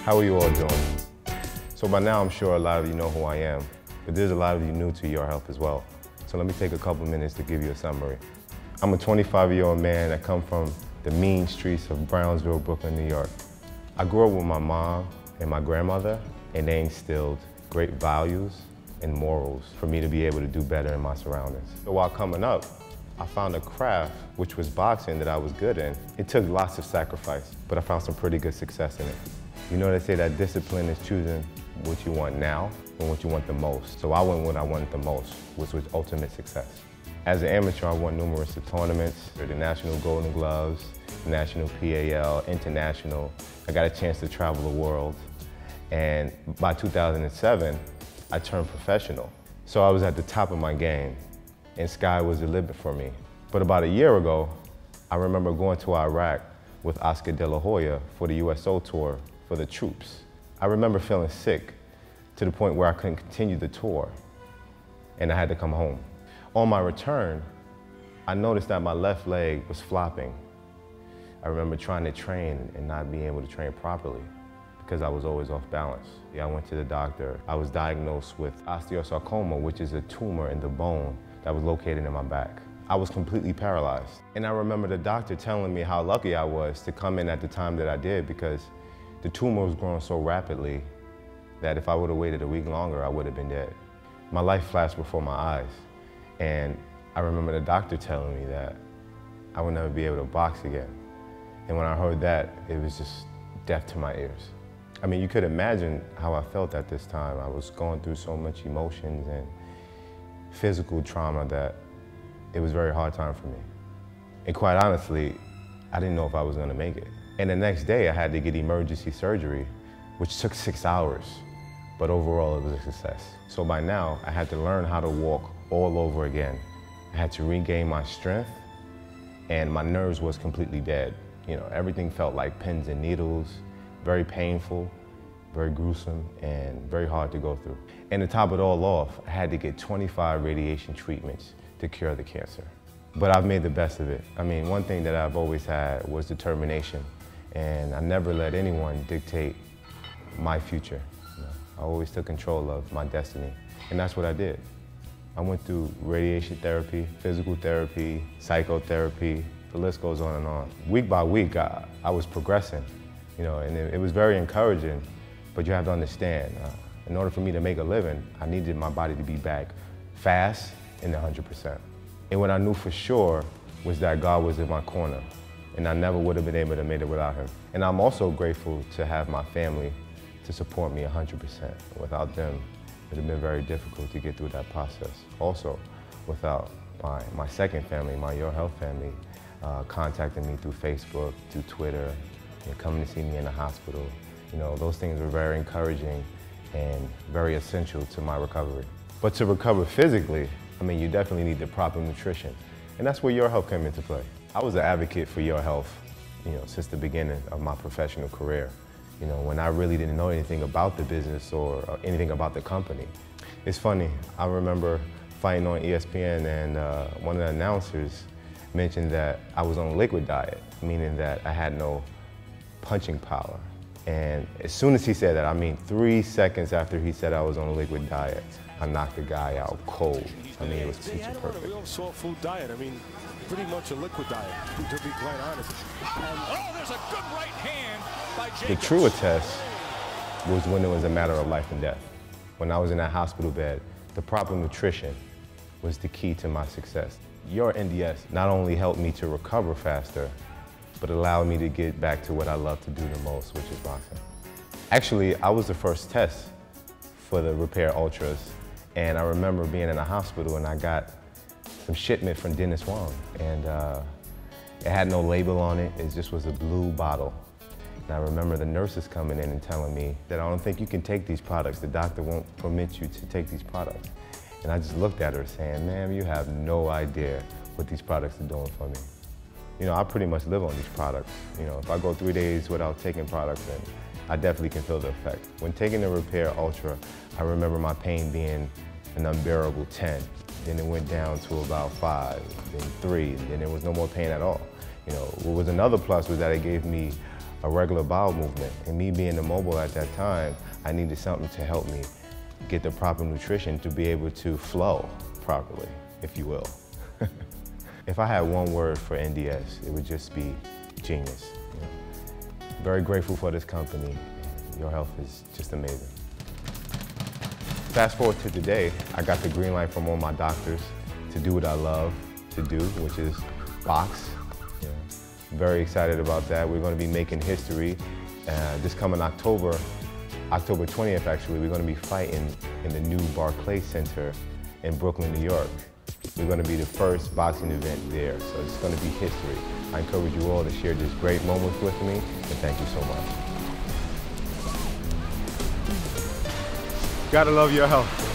How are you all doing? So by now I'm sure a lot of you know who I am, but there's a lot of you new to YOR Health as well. So let me take a couple minutes to give you a summary. I'm a 25-year-old man that come from the mean streets of Brownsville, Brooklyn, New York. I grew up with my mom and my grandmother, and they instilled great values and morals for me to be able to do better in my surroundings. So while coming up, I found a craft, which was boxing, that I was good in. It took lots of sacrifice, but I found some pretty good success in it. You know, they say that discipline is choosing what you want now and what you want the most. So I went what I wanted the most, which was ultimate success. As an amateur, I won numerous tournaments, the National Golden Gloves, National PAL, International. I got a chance to travel the world. And by 2007, I turned professional. So I was at the top of my game, and sky was the limit for me. But about a year ago, I remember going to Iraq with Oscar De La Hoya for the USO tour for the troops. I remember feeling sick to the point where I couldn't continue the tour, and I had to come home. On my return, I noticed that my left leg was flopping. I remember trying to train and not being able to train properly because I was always off balance. I went to the doctor. I was diagnosed with osteosarcoma, which is a tumor in the bone that was located in my back. I was completely paralyzed. And I remember the doctor telling me how lucky I was to come in at the time that I did, because the tumor was growing so rapidly that if I would have waited a week longer, I would have been dead. My life flashed before my eyes. And I remember the doctor telling me that I would never be able to box again. And when I heard that, it was just death to my ears. I mean, you could imagine how I felt at this time. I was going through so much emotions and physical trauma that it was a very hard time for me. And quite honestly, I didn't know if I was gonna make it. And the next day I had to get emergency surgery, which took 6 hours, but overall it was a success. So by now, I had to learn how to walk all over again. I had to regain my strength, and my nerves was completely dead. You know, everything felt like pins and needles, very painful, very gruesome, and very hard to go through. And to top it all off, I had to get 25 radiation treatments to cure the cancer. But I've made the best of it. I mean, one thing that I've always had was determination, and I never let anyone dictate my future. You know, I always took control of my destiny, and that's what I did. I went through radiation therapy, physical therapy, psychotherapy, the list goes on and on. Week by week, I was progressing, you know, and it was very encouraging, but you have to understand, in order for me to make a living, I needed my body to be back fast and 100%. And what I knew for sure was that God was in my corner, and I never would have been able to make it without Him. And I'm also grateful to have my family to support me 100%. Without them, it would have been very difficult to get through that process. Also, without my second family, my YOR Health family, contacting me through Facebook, through Twitter, you know, coming to see me in the hospital. You know, those things were very encouraging and very essential to my recovery. But to recover physically, I mean, you definitely need the proper nutrition. And that's where YOR Health came into play. I was an advocate for YOR Health, you know, since the beginning of my professional career. You know, when I really didn't know anything about the business or anything about the company. It's funny, I remember fighting on ESPN, and one of the announcers mentioned that I was on a liquid diet, meaning that I had no punching power. And as soon as he said that, I mean 3 seconds after he said I was on a liquid diet, I knocked the guy out cold. I mean, it was picture perfect. A real soft food diet. I mean, pretty much a liquid diet, to be quite honest. Oh, there's a good right hand by Jacobs. The truer test was when it was a matter of life and death. When I was in that hospital bed, the proper nutrition was the key to my success. YOR NDS not only helped me to recover faster, but allowed me to get back to what I love to do the most, which is boxing. Actually, I was the first test for the Repair Ultras, and I remember being in a hospital and I got some shipment from Juan, and it had no label on it, it just was a blue bottle. And I remember the nurses coming in and telling me that I don't think you can take these products, the doctor won't permit you to take these products. And I just looked at her saying, ma'am, you have no idea what these products are doing for me. You know, I pretty much live on these products. You know, if I go 3 days without taking products, then I definitely can feel the effect. When taking the Repair Ultra, I remember my pain being an unbearable 10. Then it went down to about 5, then 3, and then there was no more pain at all. You know, what was another plus was that it gave me a regular bowel movement. And me being immobile at that time, I needed something to help me get the proper nutrition to be able to flow properly, if you will. If I had one word for NDS, it would just be genius. You know? Very grateful for this company. YOR Health is just amazing. Fast forward to today, I got the green light from all my doctors to do what I love to do, which is box. You know, very excited about that. We're going to be making history. This coming October 20th actually, we're going to be fighting in the new Barclays Center in Brooklyn, New York. We're going to be the first boxing event there, so it's going to be history. I encourage you all to share this great moment with me, and thank you so much. Gotta love YOR Health.